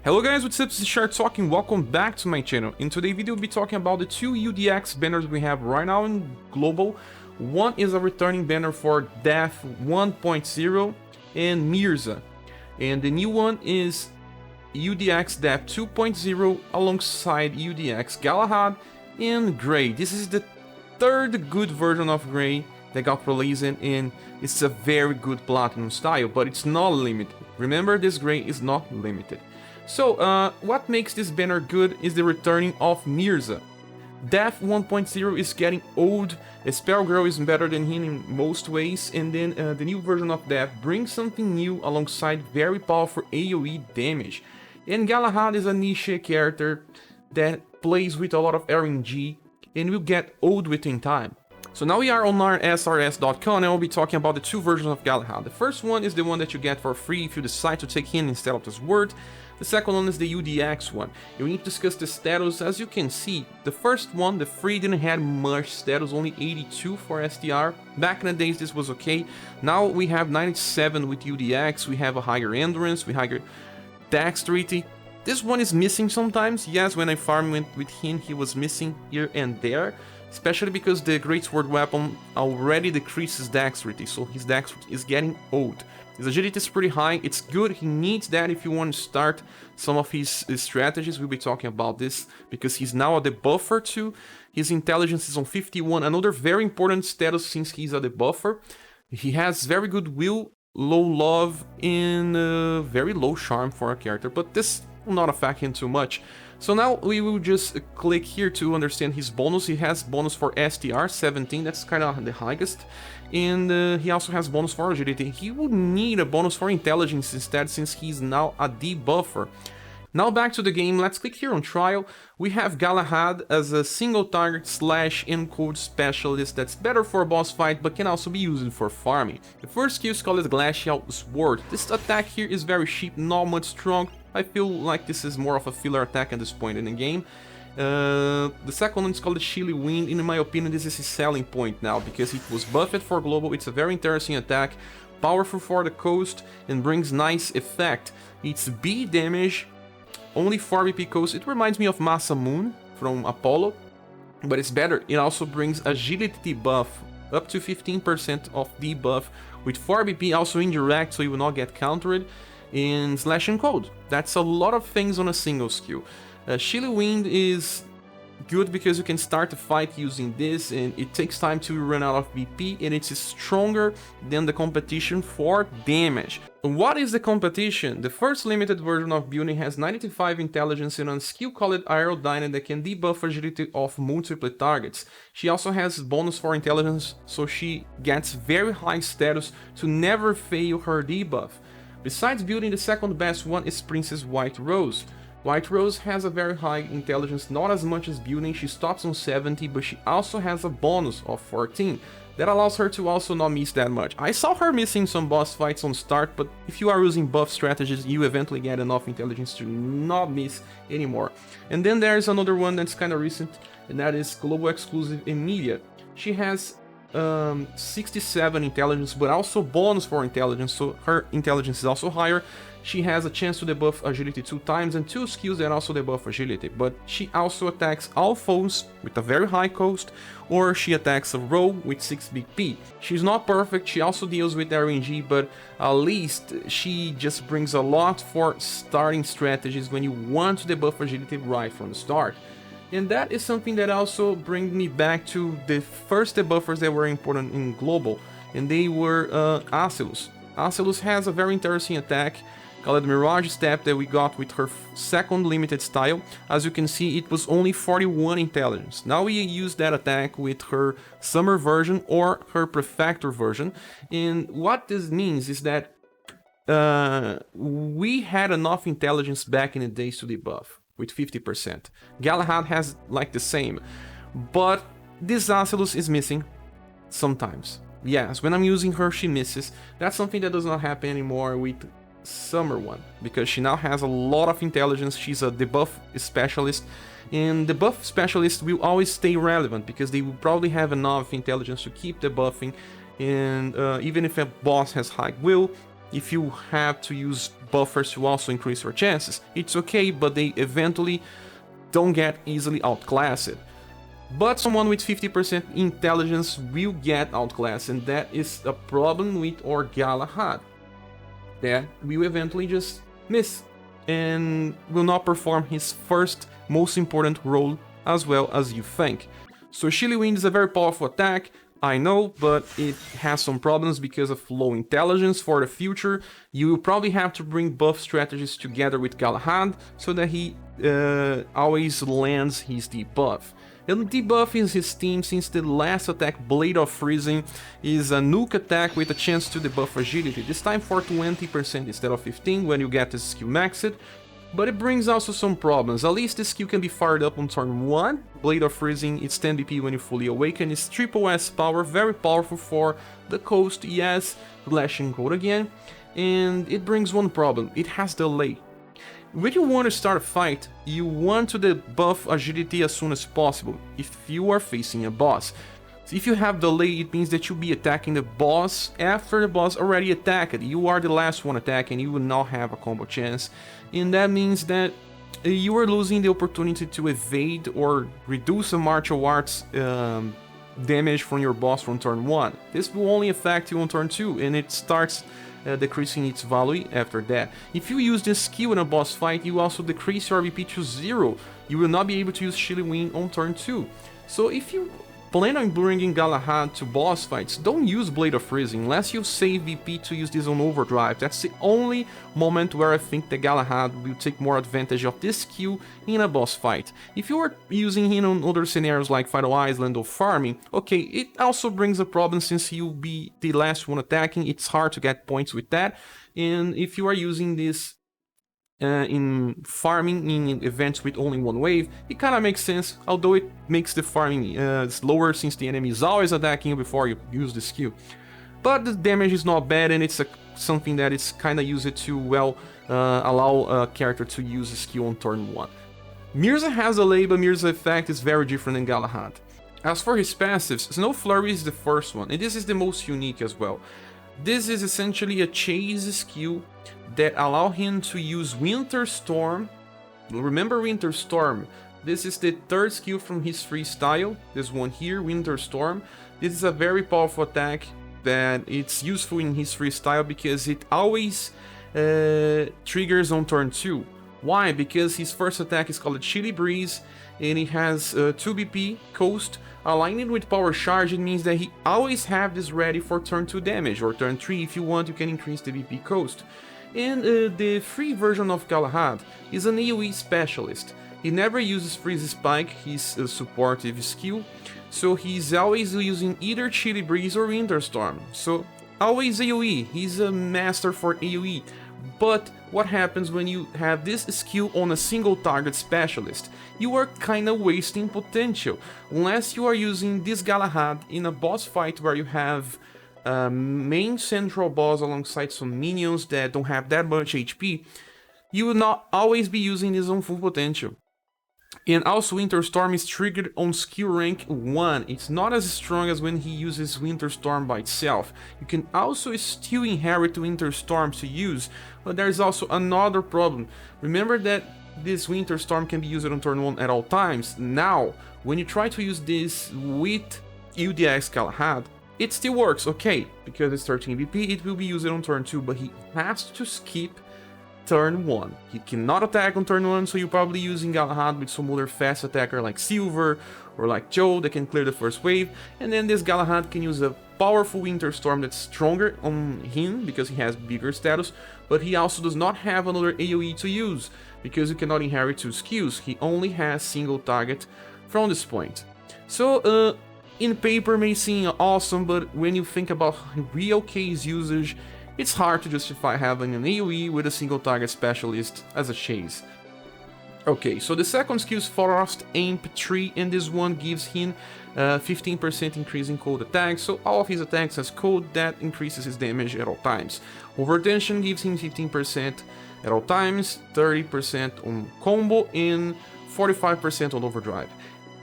Hello guys, what's up? This is Shark talking. Welcome back to my channel. In today's video, we'll be talking about the two UDX banners we have right now in global. One is a returning banner for Death 1.0 and Mirza. And the new one is UDX Death 2.0 alongside UDX Galahad in Grey. This is the third good version of Grey that got released, and it's a very good Platinum style, but it's not limited. Remember, this Grey is not limited. So, what makes this banner good is the returning of Mirza. Death 1.0 is getting old, Spell Girl is better than him in most ways, and then the new version of Death brings something new alongside very powerful AoE damage. And Galahad is a niche character that plays with a lot of RNG and will get old within time. So now we are on our SRS.com and we'll be talking about the two versions of Galahad. The first one is the one that you get for free if you decide to take him instead of the sword. The second one is the UDX one. And we need to discuss the status. As you can see, the first one, the free, didn't have much status, only 82 for STR. Back in the days this was okay. Now we have 97 with UDX, we have a higher endurance, we higher dexterity. This one is missing sometimes. Yes, when I farmed with him, he was missing here and there. Especially because the Greatsword weapon already decreases dexterity, so his dexterity is getting old. His agility is pretty high, it's good, he needs that if you want to start some of his strategies. We'll be talking about this, because he's now a debuffer too. His intelligence is on 51, another very important status since he's a debuffer. He has very good will, low love, and very low charm for a character, but this will not affect him too much. So now we will just click here to understand his bonus. He has bonus for STR 17, that's kind of the highest, and he also has bonus for agility. He would need a bonus for intelligence instead, since he's now a debuffer. Now back to the game, let's click here on trial. We have Galahad as a single target slash encode specialist that's better for a boss fight but can also be used for farming. The first skill is called Glacial Sword. This attack here is very cheap, not much strong. I feel like this is more of a filler attack at this point in the game. The second one is called the Chilly Wind. In my opinion, this is his selling point now, because it was buffed for global. It's a very interesting attack, powerful for the coast, and brings nice effect. It's B damage, only 4 BP coast. It reminds me of Massa Moon from Apollo, but it's better. It also brings agility buff, up to 15% of debuff, with 4 BP, also indirect, so you will not get countered, in Slash and Cold. That's a lot of things on a single skill. Chilly Wind is good because you can start a fight using this, and it takes time to run out of BP, and it's stronger than the competition for damage. What is the competition? The first limited version of Building has 95 intelligence and a skill called Aerodyne that can debuff agility of multiple targets. She also has bonus for intelligence, so she gets very high status to never fail her debuff. Besides Building, the second best one is Princess White Rose. White Rose has a very high intelligence, not as much as Building. She stops on 70, but she also has a bonus of 14 that allows her to also not miss that much. I saw her missing some boss fights on start, but if you are using buff strategies, you eventually get enough intelligence to not miss anymore. And then there's another one that's kind of recent, and that is Global Exclusive Emilia. She has 67 intelligence, but also bonus for intelligence, so her intelligence is also higher. She has a chance to debuff agility 2 times and 2 skills that also debuff agility, but she also attacks all foes with a very high cost, or she attacks a row with 6 BP. She's not perfect, she also deals with RNG, but at least she just brings a lot for starting strategies when you want to debuff agility right from the start. And that is something that also brings me back to the first debuffers that were important in global, and they were Acilus. Acilus has a very interesting attack called Mirage Step that we got with her second limited style. As you can see, it was only 41 intelligence. Now we use that attack with her summer version or her prefector version, and what this means is that we had enough intelligence back in the days to debuff with 50%. Galahad has like the same, but this Acilus is missing sometimes. Yes, when I'm using her, she misses. That's something that does not happen anymore with Summer one, because she now has a lot of intelligence. She's a debuff specialist, and the buff specialist will always stay relevant because they will probably have enough intelligence to keep debuffing, and even if a boss has high will, if you have to use buffers to also increase your chances, it's okay, but they eventually don't get easily outclassed. But someone with 50% intelligence will get outclassed, and that is a problem with our Galahad. That will eventually just miss and will not perform his first most important role as well as you think. So Chilly Wind is a very powerful attack, I know, but it has some problems because of low intelligence. For the future, you will probably have to bring buff strategies together with Galahad so that he always lands his debuff. And debuff is his team since the last attack, Blade of Freezing, is a nuke attack with a chance to debuff agility, this time for 20% instead of 15 when you get the skill maxed. But it brings also some problems. At least the skill can be fired up on turn 1. Blade of Freezing, it's 10 BP when you fully awaken, it's triple S power, very powerful for the coast, yes, Lashing Code again. And it brings one problem, it has delay. When you want to start a fight, you want to debuff agility as soon as possible, if you are facing a boss. So if you have delay, it means that you'll be attacking the boss after the boss already attacked. You are the last one attacking, you will not have a combo chance. And that means that you are losing the opportunity to evade or reduce a martial arts damage from your boss from turn 1. This will only affect you on turn 2, and it starts decreasing its value after that. If you use this skill in a boss fight, you also decrease your VP to 0. You will not be able to use Chilly Wind on turn 2. So if you plan on bringing Galahad to boss fights, don't use Blade of Freezing unless you save VP to use this on overdrive. That's the only moment where I think the Galahad will take more advantage of this skill in a boss fight. If you are using him on other scenarios like Final Island or farming, okay, it also brings a problem since you'll be the last one attacking, it's hard to get points with that. And if you are using this in farming in events with only one wave, it kind of makes sense, although it makes the farming slower since the enemy is always attacking you before you use the skill. But the damage is not bad, and it's something that is kind of used to, well, allow a character to use a skill on turn 1. Mirza has a lay, but Mirza's effect is very different than Galahad. As for his passives, Snow Flurry is the first one, and this is the most unique as well. This is essentially a chase skill that allow him to use Winter Storm. Remember Winter Storm, this is the third skill from his freestyle, this one here, Winter Storm. This is a very powerful attack that it's useful in his freestyle because it always triggers on turn 2. Why? Because his first attack is called Chilly Breeze, and he has 2 BP coast. Aligning with Power Charge, it means that he always have this ready for turn 2 damage, or turn 3 if you want, you can increase the BP coast. And the free version of Galahad is an AoE specialist. He never uses Freeze Spike, his supportive skill, so he's always using either Chilly Breeze or Winter Storm. So always AoE, he's a master for AoE. But what happens when you have this skill on a single target specialist? You are kinda wasting potential, unless you are using this Galahad in a boss fight where you have a main central boss alongside some minions that don't have that much HP. You will not always be using this on full potential. And also Winter Storm is triggered on skill rank 1, it's not as strong as when he uses Winter Storm by itself. You can also still inherit Winter Storm to use, but there's also another problem. Remember that this Winter Storm can be used on turn 1 at all times. Now, when you try to use this with UDX Galahad, it still works, okay, because it's 13 BP, it will be used on turn 2, but he has to skip turn 1. He cannot attack on turn 1, so you're probably using Galahad with some other fast attacker like Silver or like Joe that can clear the first wave, and then this Galahad can use a powerful Winter Storm that's stronger on him because he has bigger status, but he also does not have another AoE to use because you cannot inherit 2 skills, he only has single target from this point. So in paper may seem awesome, but when you think about real case usage, it's hard to justify having an AoE with a single target specialist as a chase. Okay, so the second skill is Frost Amp 3, and this one gives him 15% increase in cold attacks, so all of his attacks has cold that increases his damage at all times. Overtension gives him 15% at all times, 30% on combo, and 45% on overdrive.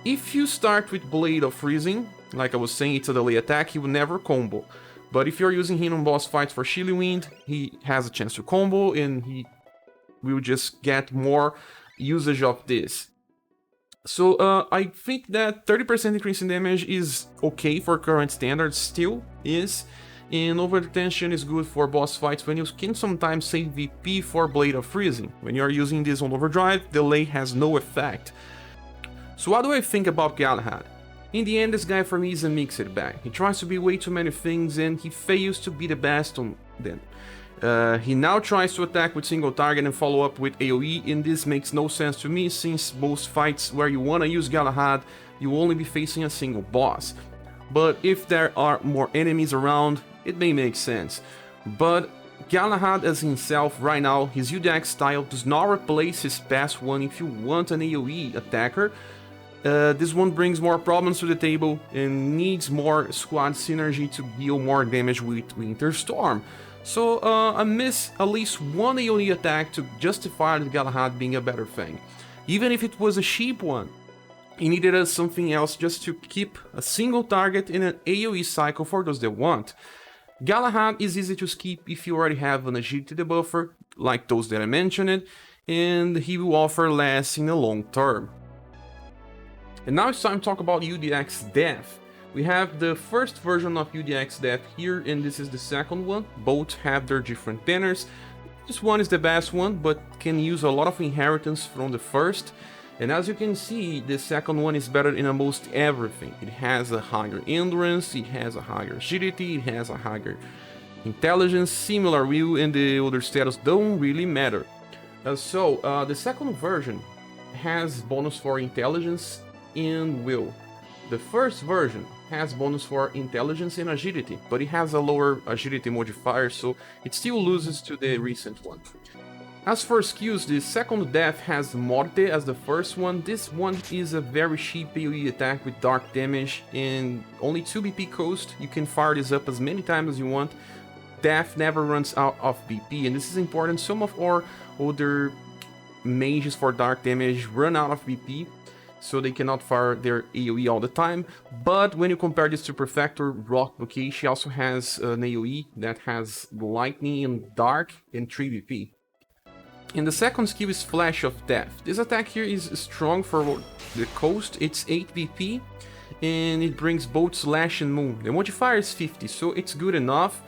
If you start with Blade of Freezing, like I was saying, it's a delay attack, he will never combo. But if you're using him on boss fights for Chilly Wind, he has a chance to combo, and he will just get more usage of this. So I think that 30% increase in damage is okay for current standards, still is. And overtension is good for boss fights when you can sometimes save VP for Blade of Freezing. When you are using this on overdrive, delay has no effect. So what do I think about Galahad? In the end, this guy for me is a mixed bag. He tries to be way too many things and he fails to be the best on them. He now tries to attack with single target and follow up with AoE, and this makes no sense to me since most fights where you wanna use Galahad, you will only be facing a single boss. But if there are more enemies around, it may make sense. But Galahad as himself right now, his UDX style does not replace his past one if you want an AoE attacker. This one brings more problems to the table and needs more squad synergy to deal more damage with Winter Storm. So I miss at least one AoE attack to justify the Galahad being a better thing. Even if it was a cheap one, he needed something else just to keep a single target in an AoE cycle for those that want. Galahad is easy to skip if you already have an agility debuffer, like those that I mentioned, and he will offer less in the long term. And now it's time to talk about UDX Death. We have the first version of UDX Death here, and this is the second one. Both have their different banners. This one is the best one, but can use a lot of inheritance from the first. And as you can see, the second one is better in almost everything. It has a higher endurance, it has a higher agility, it has a higher intelligence. Similar will and the other status don't really matter. The second version has bonus for intelligence and will. The first version has bonus for intelligence and agility, but it has a lower agility modifier, so it still loses to the recent one. As for skills, the second death has Morte as the first one. This one is a very cheap AoE attack with dark damage and only 2 BP cost. You can fire this up as many times as you want. Death never runs out of BP, and this is important. Some of our other mages for dark damage run out of BP, so they cannot fire their AoE all the time. But when you compare this to Perfector, Rock Bouquet, she also has an AoE that has Lightning and Dark and 3 BP. And the second skill is Flash of Death. This attack here is strong for the coast, it's 8 BP, and it brings both Slash and Moon. The modifier is 50, so it's good enough,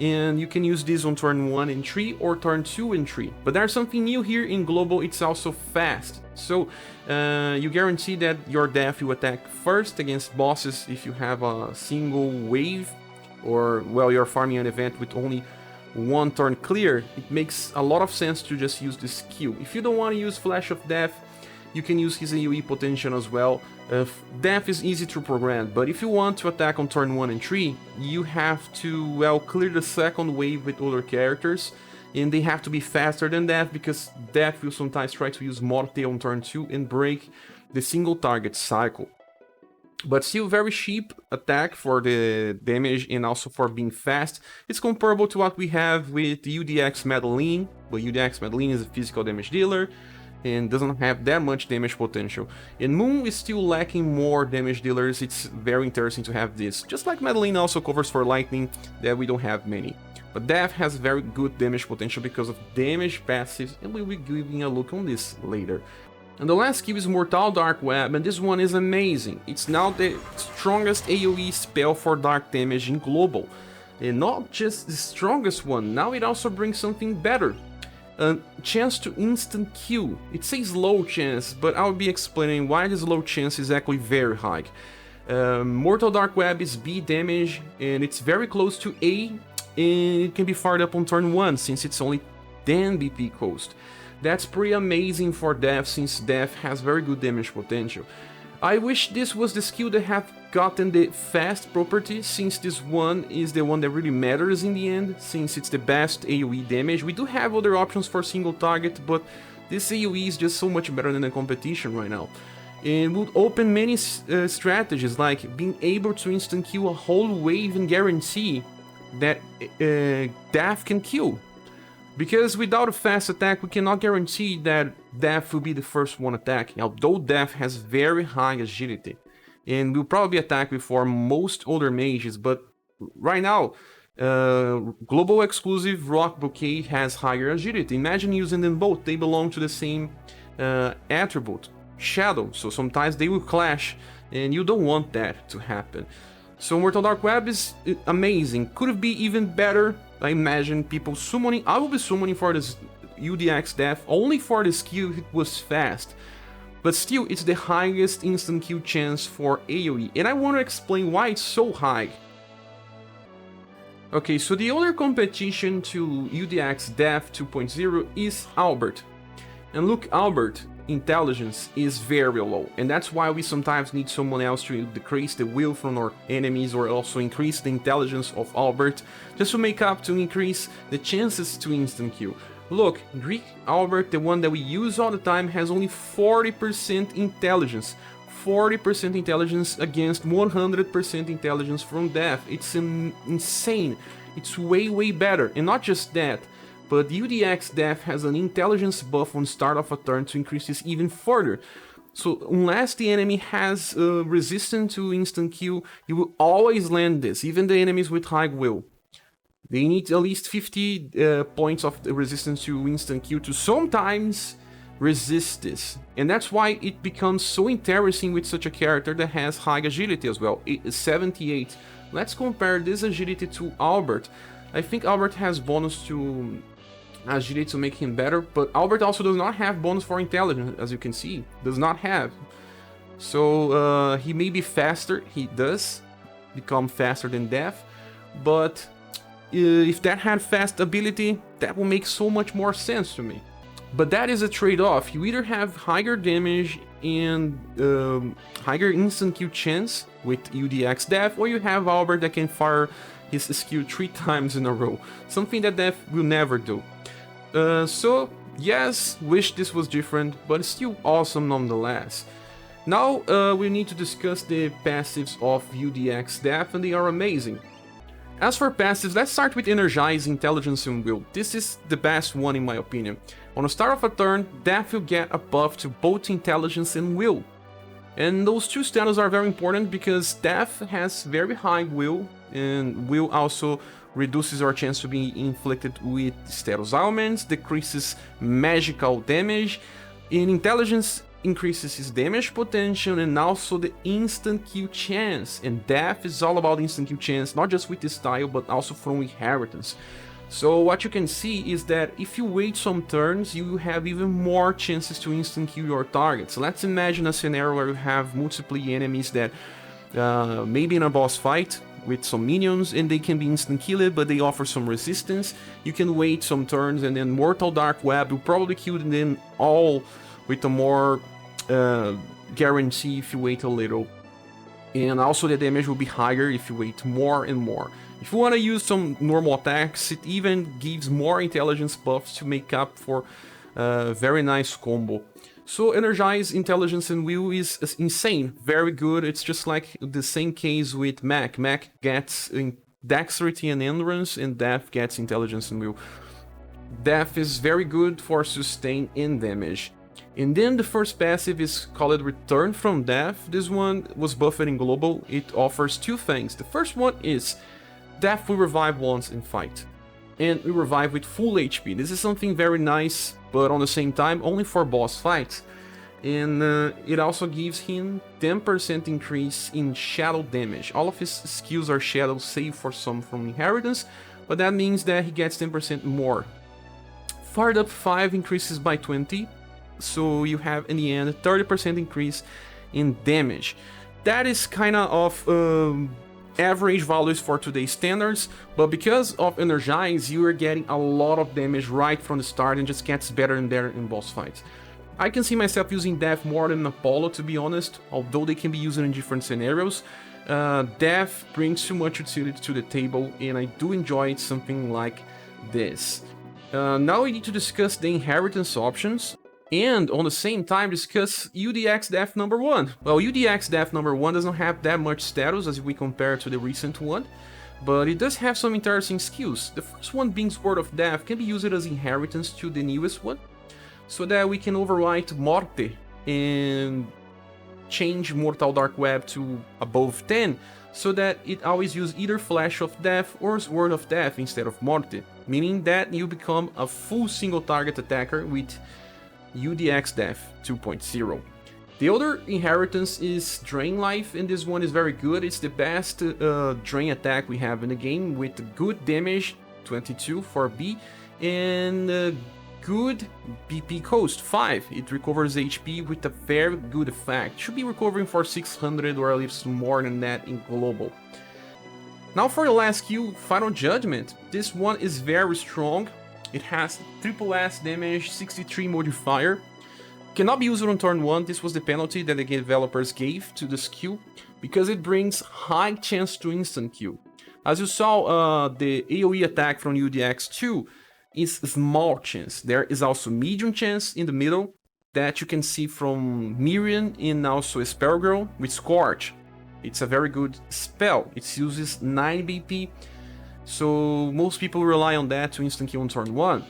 and you can use this on turn 1 and 3 or turn 2 and 3. But there's something new here in Global, it's also fast. So you guarantee that your Death will attack first against bosses if you have a single wave, or well, you're farming an event with only one turn clear. It makes a lot of sense to just use this skill. If you don't want to use Flash of Death, you can use his AoE potential as well. Death is easy to program, but if you want to attack on turn 1 and 3, you have to, well, clear the second wave with other characters, and they have to be faster than Death, because Death will sometimes try to use Morte on turn 2 and break the single target cycle. But still very cheap attack for the damage and also for being fast. It's comparable to what we have with UDX Madeline, but UDX Madeline is a physical damage dealer and doesn't have that much damage potential. And Moon is still lacking more damage dealers. It's very interesting to have this. Just like Madeline also covers for lightning, that we don't have many. But Death has very good damage potential because of damage passives, and we'll be giving a look on this later. And the last skill is Mortal Dark Web, and this one is amazing. It's now the strongest AoE spell for dark damage in Global. And not just the strongest one, now it also brings something better. A chance to instant kill. It says low chance, but I'll be explaining why this low chance is actually very high. Mortal Dark Web is B damage, and it's very close to A, and it can be fired up on turn 1, since it's only 10 BP cost. That's pretty amazing for Death, since Death has very good damage potential. I wish this was the skill that had gotten the fast property, since this one is the one that really matters in the end, since it's the best AoE damage. We do have other options for single target, but this AoE is just so much better than the competition right now. It would open many strategies, like being able to instant kill a whole wave and guarantee that Death can kill. Because without a fast attack, we cannot guarantee that Death will be the first one attack, although Death has very high agility, and will probably attack before most other mages, but right now, Global exclusive Rock Bouquet has higher agility. Imagine using them both, they belong to the same attribute, Shadow, so sometimes they will clash, and you don't want that to happen. So Mortal Dark Web is amazing. Could it be even better? I imagine people summoning. I will be summoning for this UDX Death only for the skill if it was fast. But still, it's the highest instant kill chance for AoE, and I want to explain why it's so high. Okay, so the other competition to UDX Death 2.0 is Albert. And look, Albert intelligence is very low, and that's why we sometimes need someone else to decrease the will from our enemies, or also increase the intelligence of Albert, just to make up to increase the chances to instant kill. Look, Greek Albert, the one that we use all the time, has only 40% intelligence. 40% intelligence against 100% intelligence from Death. It's insane. It's way better. And not just that, but UDX Death has an intelligence buff on start of a turn to increase this even further. So unless the enemy has resistance to instant kill, you will always land this, even the enemies with high will. They need at least 50 points of resistance to instant kill to sometimes resist this. And that's why it becomes so interesting with such a character that has high agility as well. It is 78. Let's compare this agility to Albert. I think Albert has bonus to agility to make him better, but Albert also does not have bonus for intelligence, as you can see. Does not have. So he may be faster, he does become faster than Death, but if that had fast ability, that will make so much more sense to me. But that is a trade-off. You either have higher damage and higher instant kill chance with UDX Death, or you have Albert that can fire his skill 3 times in a row, something that Death will never do. So yes, wish this was different, but it's still awesome nonetheless. Now we need to discuss the passives of UDX Death, and they are amazing. As for passives, let's start with Energize, Intelligence and Will. This is the best one in my opinion. On the start of a turn, Death will get a buff to both Intelligence and Will. And those two status are very important because Death has very high Will, and Will also reduces our chance to be inflicted with status ailments, decreases magical damage, and Intelligence increases his damage potential and also the instant kill chance. And Death is all about instant kill chance, not just with this style, but also from inheritance. So what you can see is that if you wait some turns, you have even more chances to instant kill your target. So let's imagine a scenario where you have multiple enemies that maybe in a boss fight with some minions and they can be instant killed, but they offer some resistance. You can wait some turns and then Mortal Dark Web will probably kill them all with a more guarantee if you wait a little. And also the damage will be higher if you wait more and more. If you want to use some normal attacks, it even gives more intelligence buffs to make up for a very nice combo. So Energize, Intelligence and Will is insane, very good. It's just like the same case with Mac. Mac gets Dexterity and Endurance, and Death gets Intelligence and Will. Death is very good for sustain and damage. And then the first passive is called Return from Death. This one was buffed in Global. It offers two things. The first one is Death will revive once in fight, and will revive with full HP. This is something very nice, but on the same time only for boss fights. And it also gives him 10% increase in shadow damage. All of his skills are shadow, save for some from inheritance, but that means that he gets 10% more. Fired up 5 increases by 20, so you have in the end 30% increase in damage. That is kind of average values for today's standards, but because of Energize, you are getting a lot of damage right from the start and just gets better and better in boss fights. I can see myself using Death more than Apollo, to be honest, although they can be used in different scenarios. Death brings too much utility to the table, and I do enjoy something like this. Now we need to discuss the inheritance options, and on the same time discuss UDX Death number 1. Well, UDX Death number 1 doesn't have that much status as we compare to the recent one, but it does have some interesting skills. The first one being Sword of Death can be used as inheritance to the newest one, so that we can overwrite Morte and change Mortal Dark Web to above 10, so that it always use either Flash of Death or Sword of Death instead of Morte, meaning that you become a full single target attacker with UDX Death 2.0. The other inheritance is Drain Life, and this one is very good. It's the best drain attack we have in the game, with good damage, 22 for B, and good BP cost, 5. It recovers HP with a very good effect. Should be recovering for 600 or at least more than that in global. Now for the last skill, Final Judgment. This one is very strong. It has triple S damage, 63 modifier. Cannot be used on turn 1. This was the penalty that the developers gave to the skill, because it brings high chance to instant kill. As you saw, the AoE attack from UDX2 is small chance. There is also medium chance in the middle that you can see from Miriam and also ScherBR with Scorch. It's a very good spell. It uses 9 BP, so most people rely on that to instant kill on turn 1.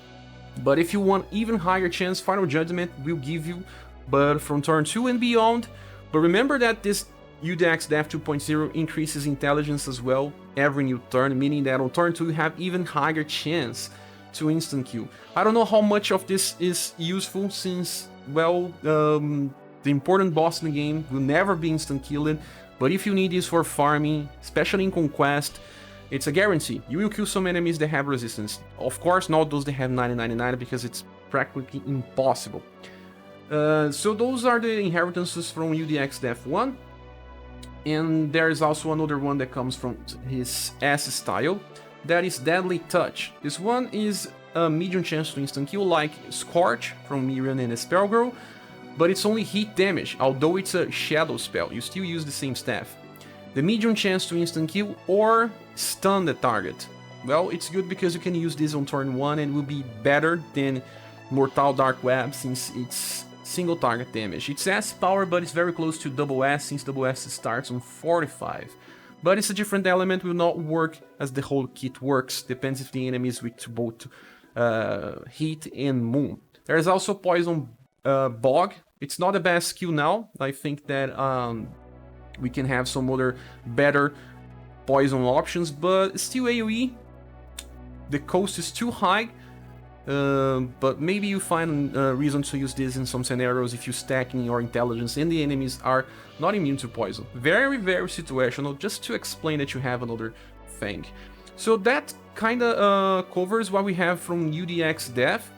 But if you want even higher chance, Final Judgment will give you, but from turn 2 and beyond. But remember that this UDX Death 2.0 increases intelligence as well every new turn, meaning that on turn 2 you have even higher chance to instant kill. I don't know how much of this is useful, since, well, the important boss in the game will never be instant killed, but if you need this for farming, especially in Conquest, it's a guarantee. You will kill some enemies that have resistance. Of course, not those that have 999, because it's practically impossible. So those are the inheritances from UDX Death 1. And there is also another one that comes from his S style, that is Deadly Touch. This one is a medium chance to instant kill, like Scorch from Miriam and ScherBR, but it's only hit damage. Although it's a shadow spell, you still use the same staff. The medium chance to instant kill or stun the target. Well, it's good because you can use this on turn 1 and will be better than Mortal Dark Web, since it's single target damage. It's S power, but it's very close to double S, since double S starts on 45. But it's a different element, will not work as the whole kit works. Depends if the enemy is with both Heat and Moon. There's also Poison Bog. It's not the best skill now. I think that we can have some other better poison options, but still AoE. The cost is too high, but maybe you find a reason to use this in some scenarios if you stacking your intelligence and the enemies are not immune to poison. Very, very situational, just to explain that you have another thing. So that kinda covers what we have from UDX Death.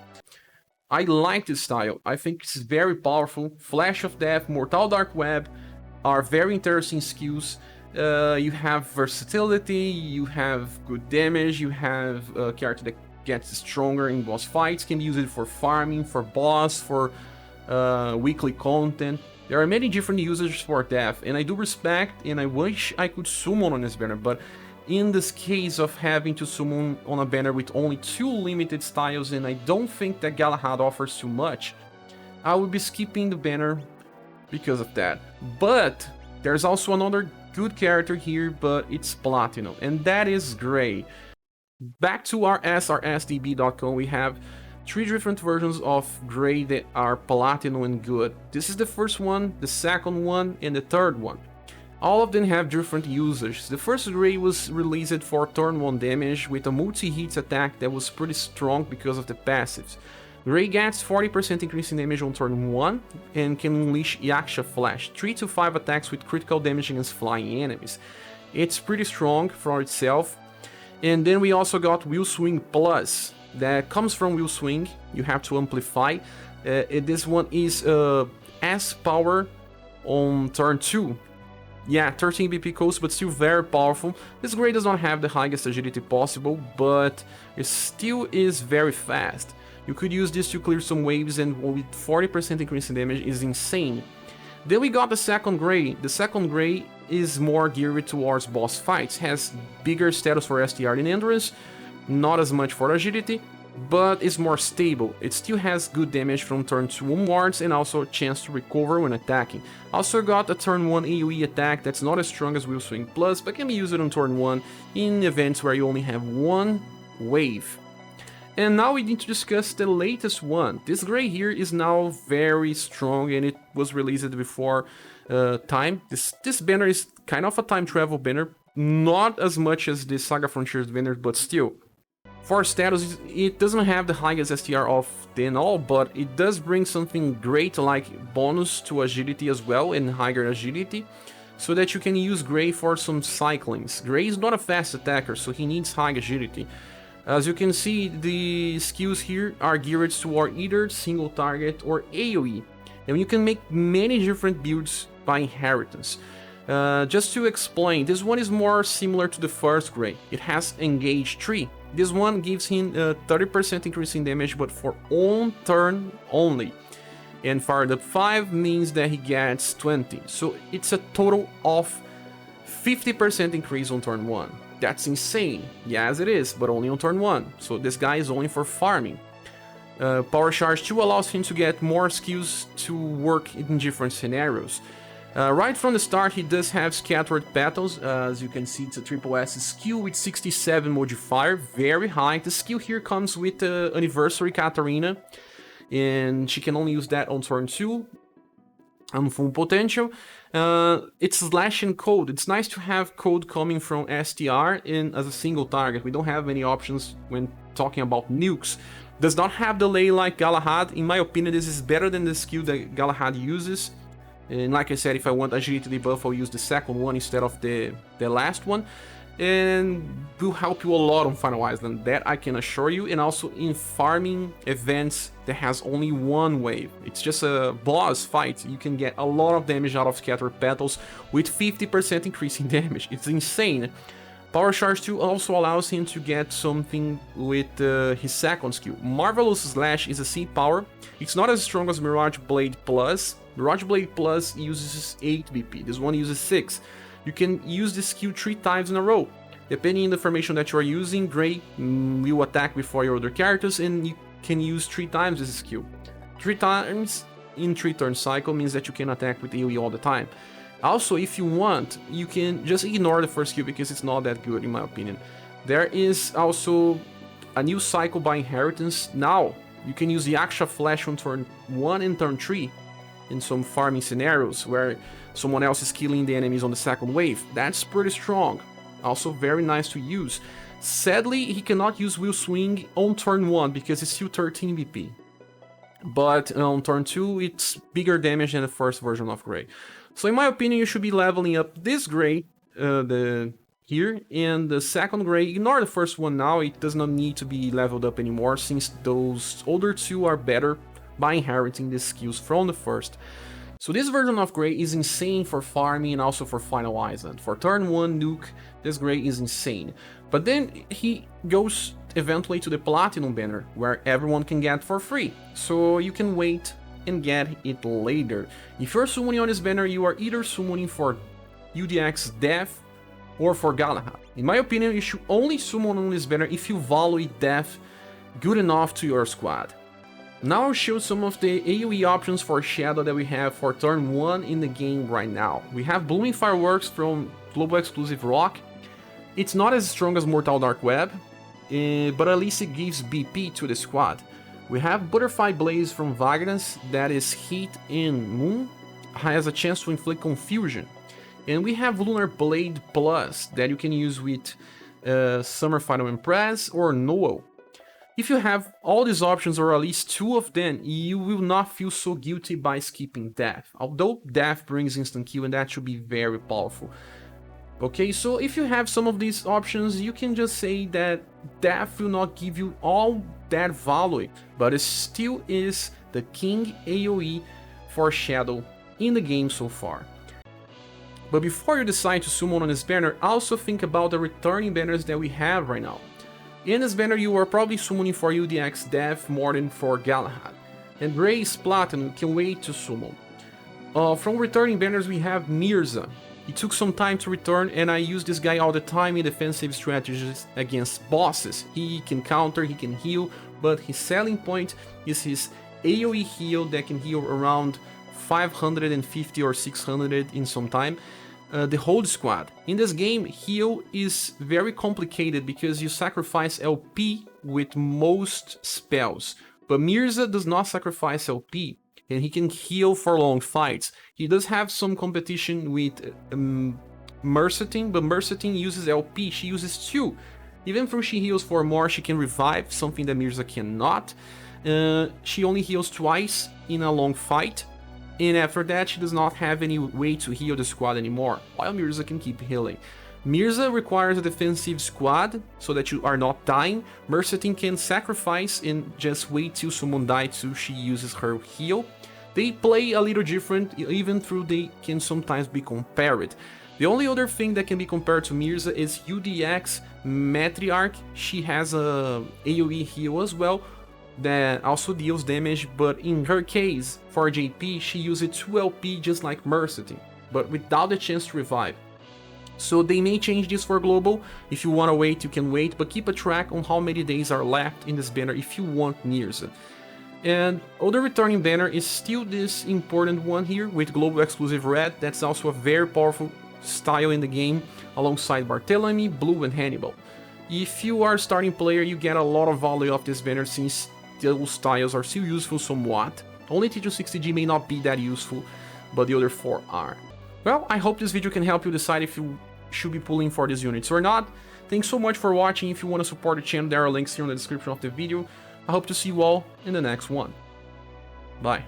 I like this style. I think it's very powerful. Flash of Death, Mortal Dark Web are very interesting skills. You have versatility, you have good damage, you have a character that gets stronger in boss fights, can use it for farming, for boss, for weekly content. There are many different usages for Death, and I do respect, and I wish I could summon on this banner, but in this case of having to summon on a banner with only 2 limited styles, and I don't think that Galahad offers too much, I will be skipping the banner because of that. But there's also another good character here, but it's Platinum, and that is Gray. Back to our srsdb.com, we have 3 different versions of Gray that are Platinum and good. This is the first one, the second one, and the third one. All of them have different usages. The first Gray was released for turn 1 damage with a multi-hit attack that was pretty strong because of the passives. Gray gets 40% increase in damage on turn 1 and can unleash Yaksha Flash, 3 to 5 attacks with critical damage against flying enemies. It's pretty strong for itself. And then we also got Will Swing Plus, that comes from Will Swing, you have to amplify. This one is S power on turn 2. Yeah, 13 BP cost, but still very powerful. This Gray does not have the highest agility possible, but it still is very fast. You could use this to clear some waves, and with 40% increase in damage is insane. Then we got the second Gray. The second Gray is more geared towards boss fights, has bigger status for STR than Endurance, not as much for agility, but is more stable. It still has good damage from turn 2 onwards and also a chance to recover when attacking. Also got a turn 1 AoE attack that's not as strong as Will Swing Plus, but can be used on turn 1 in events where you only have 1 wave. And now we need to discuss the latest one. This gray here is now very strong and it was released before time. This banner is kind of a time travel banner, not as much as the SaGa Frontiers banner, but still. For status, it doesn't have the highest STR of them all, but it does bring something great like bonus to agility as well and higher agility, so that you can use Gray for some cyclings. Gray is not a fast attacker, so he needs high agility. As you can see, the skills here are geared toward either single target or AoE, and you can make many different builds by inheritance. Just to explain, this one is more similar to the first Gray. It has Engage 3. This one gives him a 30% increase in damage, but for on turn only. And for the 5 means that he gets 20. So it's a total of 50% increase on turn 1. That's insane. Yes, it is, but only on turn 1. So this guy is only for farming. Power Charge 2 allows him to get more skills to work in different scenarios. Right from the start, he does have Scattered Petals. As you can see, it's a triple S skill with 67 modifier, very high. The skill here comes with the Anniversary Katarina, and she can only use that on turn 2 on full potential. It's Slash and Code. It's nice to have code coming from STR in as a single target. We don't have many options when talking about nukes. Does not have delay like Galahad. In my opinion, this is better than the skill that Galahad uses. And like I said, if I want agility debuff, I'll use the second one instead of the last one. And will help you a lot on Final Island, that I can assure you. And also in farming events that has only one wave. It's just a boss fight. You can get a lot of damage out of Scattered Petals with 50% increase in damage. It's insane. Power Charge 2 also allows him to get something with his second skill. Marvelous Slash is a C power. It's not as strong as Mirage Blade Plus. Mirage Blade Plus uses 8 BP. This one uses 6. You can use this skill 3 times in a row. Depending on the formation that you are using, Gray will attack before your other characters, and you can use 3 times this skill. 3 times in 3 turn cycle means that you can attack with AoE all the time. Also, if you want, you can just ignore the first skill because it's not that good in my opinion. There is also a new cycle by inheritance. Now, you can use the Aksha Flash on turn 1 and turn 3 in some farming scenarios where someone else is killing the enemies on the second wave. That's pretty strong. Also very nice to use. Sadly, he cannot use Will Swing on turn 1 because it's still 13 BP. But on turn 2, it's bigger damage than the first version of Gray. So in my opinion, you should be leveling up this Gray here, and the second Gray, ignore the first one now, it does not need to be leveled up anymore since those older 2 are better by inheriting the skills from the first. So this version of Gray is insane for farming and also for Final Island. For turn 1 nuke, this Gray is insane. But then he goes eventually to the Platinum banner, where everyone can get for free. So you can wait and get it later. If you're summoning on this banner, you are either summoning for UDX Death or for Galahad. In my opinion, you should only summon on this banner if you value Death good enough to your squad. Now I'll show some of the AoE options for Shadow that we have for turn 1 in the game right now. We have Blooming Fireworks from Global Exclusive Rock. It's not as strong as Mortal Dark Web, but at least it gives BP to the squad. We have Butterfly Blaze from Vagrants, that is Heat and Moon, has a chance to inflict confusion. And we have Lunar Blade Plus, that you can use with Summer Final Impress or Noel. If you have all these options or at least 2 of them, you will not feel so guilty by skipping Death, although Death brings instant kill and that should be very powerful. Okay, so if you have some of these options, you can just say that Death will not give you all that value, but it still is the king AoE for Shadow in the game so far. But before you decide to summon on this banner, also think about the returning banners that we have right now. In this banner, you are probably summoning for UDX Death more than for Galahad, and Gray's Platinum can wait to summon. From returning banners, we have Mirza. He took some time to return, and I use this guy all the time in defensive strategies against bosses. He can counter, he can heal, but his selling point is his AoE heal that can heal around 550 or 600 in some time. the whole squad. In this game, heal is very complicated because you sacrifice LP with most spells, but Mirza does not sacrifice LP, and he can heal for long fights. He does have some competition with Mercetin, but Mercetin uses LP, she uses 2. Even though she heals for more, she can revive, something that Mirza cannot. She only heals twice in a long fight, and after that she does not have any way to heal the squad anymore, while Mirza can keep healing. Mirza requires a defensive squad so that you are not dying. Mercetin can sacrifice and just wait till someone dies till she uses her heal. They play a little different, even though they can sometimes be compared. The only other thing that can be compared to Mirza is UDX Matriarch. She has a AoE heal as well that also deals damage, but in her case, for JP, she uses 2 LP just like Mercetin, but without the chance to revive. So they may change this for global. If you want to wait, you can wait, but keep a track on how many days are left in this banner if you want Mirza. And other returning banner is still this important one here with global exclusive red. That's also a very powerful style in the game alongside Barthélemy, Blue and Hannibal. If you are a starting player, you get a lot of value of this banner since those styles are still useful somewhat. Only T260G may not be that useful, but the other 4 are. Well, I hope this video can help you decide if you should be pulling for these units or not. Thanks so much for watching. If you want to support the channel, there are links here in the description of the video. I hope to see you all in the next one. Bye.